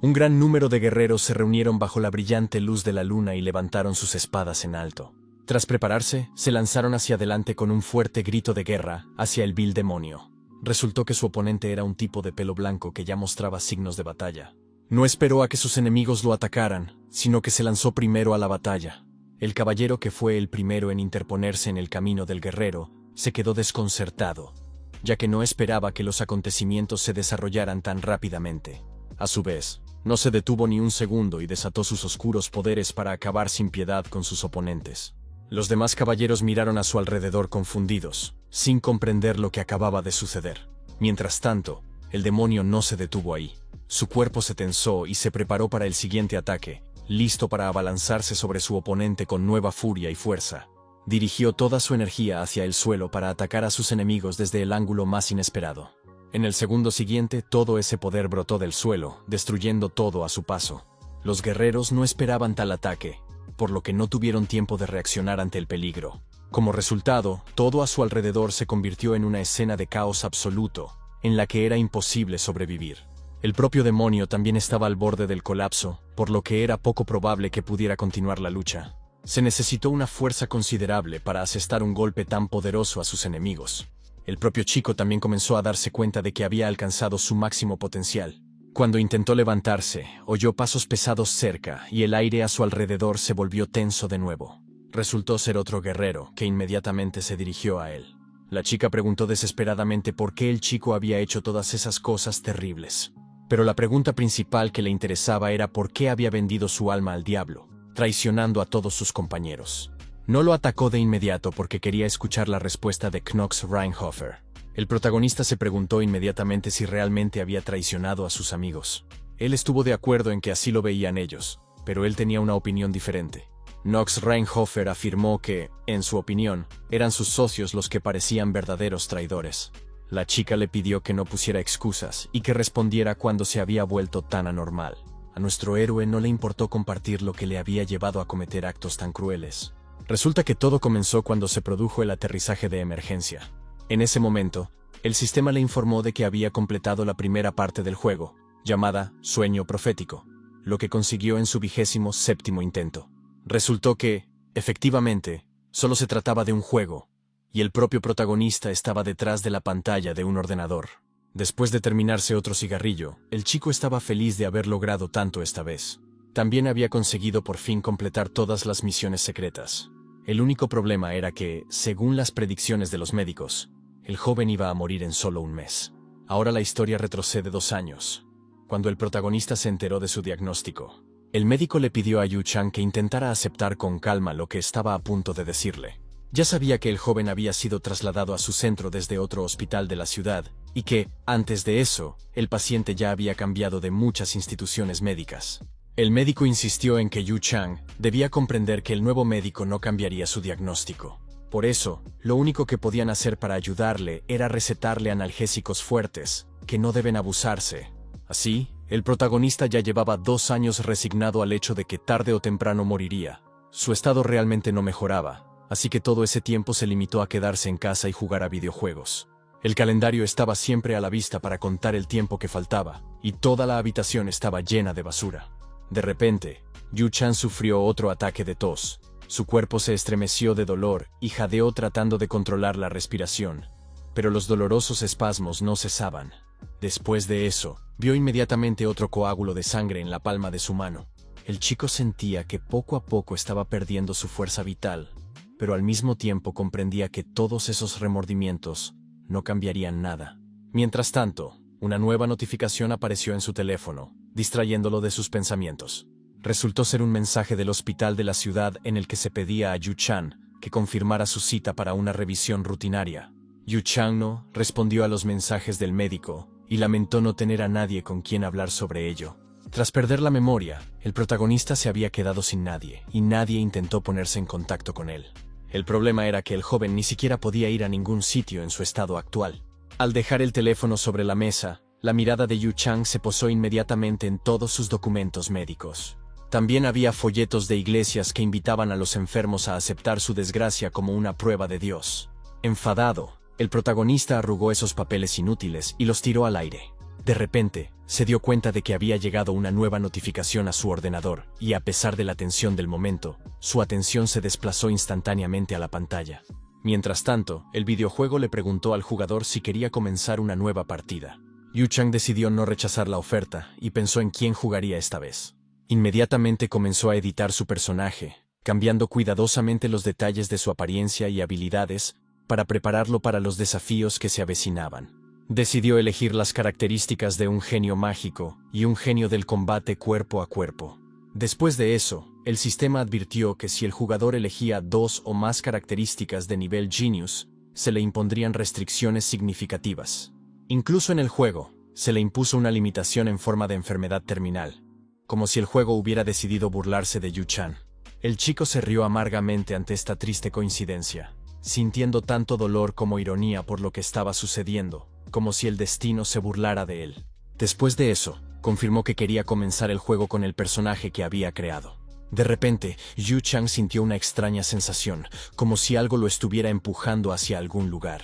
Un gran número de guerreros se reunieron bajo la brillante luz de la luna y levantaron sus espadas en alto. Tras prepararse, se lanzaron hacia adelante con un fuerte grito de guerra hacia el vil demonio. Resultó que su oponente era un tipo de pelo blanco que ya mostraba signos de batalla. No esperó a que sus enemigos lo atacaran, sino que se lanzó primero a la batalla. El caballero, que fue el primero en interponerse en el camino del guerrero, se quedó desconcertado, ya que no esperaba que los acontecimientos se desarrollaran tan rápidamente. A su vez, no se detuvo ni un segundo y desató sus oscuros poderes para acabar sin piedad con sus oponentes. Los demás caballeros miraron a su alrededor confundidos, sin comprender lo que acababa de suceder. Mientras tanto, el demonio no se detuvo ahí. Su cuerpo se tensó y se preparó para el siguiente ataque, listo para abalanzarse sobre su oponente con nueva furia y fuerza. Dirigió toda su energía hacia el suelo para atacar a sus enemigos desde el ángulo más inesperado. En el segundo siguiente, todo ese poder brotó del suelo, destruyendo todo a su paso. Los guerreros no esperaban tal ataque, por lo que no tuvieron tiempo de reaccionar ante el peligro. Como resultado, todo a su alrededor se convirtió en una escena de caos absoluto, en la que era imposible sobrevivir. El propio demonio también estaba al borde del colapso, por lo que era poco probable que pudiera continuar la lucha. Se necesitó una fuerza considerable para asestar un golpe tan poderoso a sus enemigos. El propio chico también comenzó a darse cuenta de que había alcanzado su máximo potencial. Cuando intentó levantarse, oyó pasos pesados cerca y el aire a su alrededor se volvió tenso de nuevo. Resultó ser otro guerrero, que inmediatamente se dirigió a él. La chica preguntó desesperadamente por qué el chico había hecho todas esas cosas terribles. Pero la pregunta principal que le interesaba era por qué había vendido su alma al diablo, traicionando a todos sus compañeros. No lo atacó de inmediato porque quería escuchar la respuesta de Knox Reinhofer. El protagonista se preguntó inmediatamente si realmente había traicionado a sus amigos. Él estuvo de acuerdo en que así lo veían ellos, pero él tenía una opinión diferente. Knox Reinhofer afirmó que, en su opinión, eran sus socios los que parecían verdaderos traidores. La chica le pidió que no pusiera excusas y que respondiera cuando se había vuelto tan anormal. A nuestro héroe no le importó compartir lo que le había llevado a cometer actos tan crueles. Resulta que todo comenzó cuando se produjo el aterrizaje de emergencia. En ese momento, el sistema le informó de que había completado la primera parte del juego, llamada Sueño Profético, lo que consiguió en su 27º intento. Resultó que, efectivamente, solo se trataba de un juego, y el propio protagonista estaba detrás de la pantalla de un ordenador. Después de terminarse otro cigarrillo, el chico estaba feliz de haber logrado tanto esta vez. También había conseguido por fin completar todas las misiones secretas. El único problema era que, según las predicciones de los médicos, el joven iba a morir en solo un mes. Ahora la historia retrocede 2 años, cuando el protagonista se enteró de su diagnóstico. El médico le pidió a Yu Chang que intentara aceptar con calma lo que estaba a punto de decirle. Ya sabía que el joven había sido trasladado a su centro desde otro hospital de la ciudad, y que, antes de eso, el paciente ya había cambiado de muchas instituciones médicas. El médico insistió en que Yu Chang debía comprender que el nuevo médico no cambiaría su diagnóstico. Por eso, lo único que podían hacer para ayudarle era recetarle analgésicos fuertes, que no deben abusarse. Así, el protagonista ya llevaba 2 años resignado al hecho de que tarde o temprano moriría. Su estado realmente no mejoraba, así que todo ese tiempo se limitó a quedarse en casa y jugar a videojuegos. El calendario estaba siempre a la vista para contar el tiempo que faltaba, y toda la habitación estaba llena de basura. De repente, Yu Chang sufrió otro ataque de tos. Su cuerpo se estremeció de dolor y jadeó tratando de controlar la respiración, pero los dolorosos espasmos no cesaban. Después de eso, vio inmediatamente otro coágulo de sangre en la palma de su mano. El chico sentía que poco a poco estaba perdiendo su fuerza vital, pero al mismo tiempo comprendía que todos esos remordimientos no cambiarían nada. Mientras tanto, una nueva notificación apareció en su teléfono, distrayéndolo de sus pensamientos. Resultó ser un mensaje del hospital de la ciudad en el que se pedía a Yu Chang que confirmara su cita para una revisión rutinaria. Yu Chang no respondió a los mensajes del médico y lamentó no tener a nadie con quien hablar sobre ello. Tras perder la memoria, el protagonista se había quedado sin nadie y nadie intentó ponerse en contacto con él. El problema era que el joven ni siquiera podía ir a ningún sitio en su estado actual. Al dejar el teléfono sobre la mesa, la mirada de Yu Chang se posó inmediatamente en todos sus documentos médicos. También había folletos de iglesias que invitaban a los enfermos a aceptar su desgracia como una prueba de Dios. Enfadado, el protagonista arrugó esos papeles inútiles y los tiró al aire. De repente, se dio cuenta de que había llegado una nueva notificación a su ordenador, y a pesar de la tensión del momento, su atención se desplazó instantáneamente a la pantalla. Mientras tanto, el videojuego le preguntó al jugador si quería comenzar una nueva partida. Yu Chang decidió no rechazar la oferta y pensó en quién jugaría esta vez. Inmediatamente comenzó a editar su personaje, cambiando cuidadosamente los detalles de su apariencia y habilidades para prepararlo para los desafíos que se avecinaban. Decidió elegir las características de un genio mágico y un genio del combate cuerpo a cuerpo. Después de eso, el sistema advirtió que si el jugador elegía 2 o más características de nivel Genius, se le impondrían restricciones significativas. Incluso en el juego, se le impuso una limitación en forma de enfermedad terminal, como si el juego hubiera decidido burlarse de Yu Chang. El chico se rió amargamente ante esta triste coincidencia, sintiendo tanto dolor como ironía por lo que estaba sucediendo, como si el destino se burlara de él. Después de eso, confirmó que quería comenzar el juego con el personaje que había creado. De repente, Yu Chang sintió una extraña sensación, como si algo lo estuviera empujando hacia algún lugar.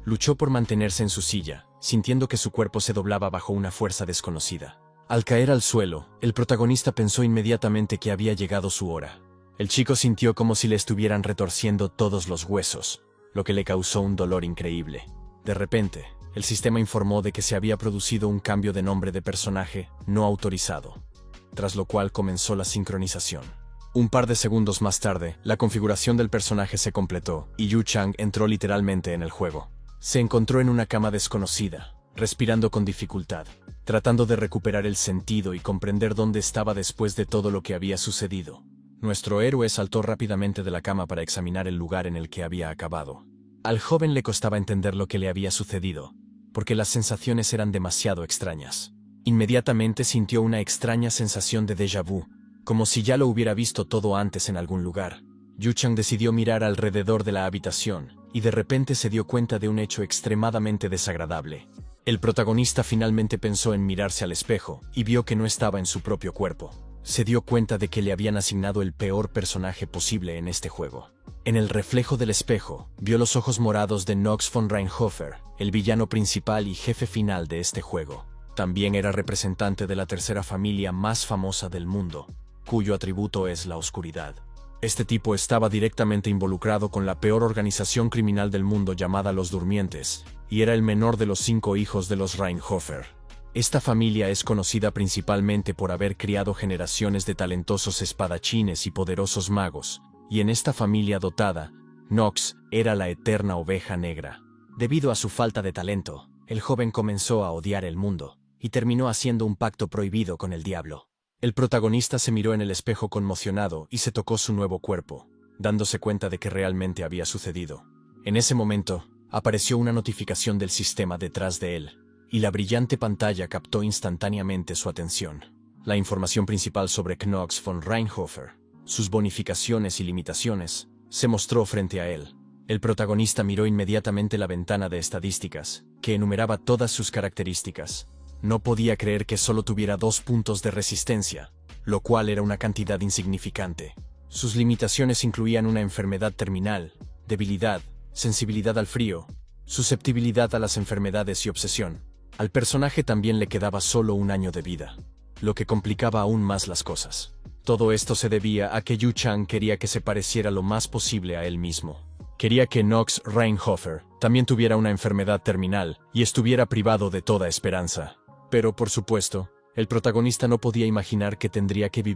Luchó por mantenerse en su silla, sintiendo que su cuerpo se doblaba bajo una fuerza desconocida. Al caer al suelo, el protagonista pensó inmediatamente que había llegado su hora. El chico sintió como si le estuvieran retorciendo todos los huesos, lo que le causó un dolor increíble. De repente, el sistema informó de que se había producido un cambio de nombre de personaje no autorizado, tras lo cual comenzó la sincronización. Un par de segundos más tarde, la configuración del personaje se completó y Yu Chang entró literalmente en el juego. Se encontró en una cama desconocida, respirando con dificultad, tratando de recuperar el sentido y comprender dónde estaba después de todo lo que había sucedido. Nuestro héroe saltó rápidamente de la cama para examinar el lugar en el que había acabado. Al joven le costaba entender lo que le había sucedido, porque las sensaciones eran demasiado extrañas. Inmediatamente sintió una extraña sensación de déjà vu, como si ya lo hubiera visto todo antes en algún lugar. Yu Chang decidió mirar alrededor de la habitación, y de repente se dio cuenta de un hecho extremadamente desagradable. El protagonista finalmente pensó en mirarse al espejo, y vio que no estaba en su propio cuerpo. Se dio cuenta de que le habían asignado el peor personaje posible en este juego. En el reflejo del espejo, vio los ojos morados de Knox von Reinhofer, el villano principal y jefe final de este juego. También era representante de la tercera familia más famosa del mundo, cuyo atributo es la oscuridad. Este tipo estaba directamente involucrado con la peor organización criminal del mundo llamada Los Durmientes, y era el menor de los 5 hijos de los Reinhofer. Esta familia es conocida principalmente por haber criado generaciones de talentosos espadachines y poderosos magos, y en esta familia dotada, Knox era la eterna oveja negra. Debido a su falta de talento, el joven comenzó a odiar el mundo, y terminó haciendo un pacto prohibido con el diablo. El protagonista se miró en el espejo conmocionado y se tocó su nuevo cuerpo, dándose cuenta de que realmente había sucedido. En ese momento, apareció una notificación del sistema detrás de él, y la brillante pantalla captó instantáneamente su atención. La información principal sobre Knox von Reinhofer, sus bonificaciones y limitaciones, se mostró frente a él. El protagonista miró inmediatamente la ventana de estadísticas, que enumeraba todas sus características. No podía creer que solo tuviera 2 puntos de resistencia, lo cual era una cantidad insignificante. Sus limitaciones incluían una enfermedad terminal, debilidad, sensibilidad al frío, susceptibilidad a las enfermedades y obsesión. Al personaje también le quedaba solo 1 año de vida, lo que complicaba aún más las cosas. Todo esto se debía a que Yu Chang quería que se pareciera lo más posible a él mismo. Quería que Knox Reinhofer también tuviera una enfermedad terminal y estuviera privado de toda esperanza. Pero, por supuesto, el protagonista no podía imaginar que tendría que vivir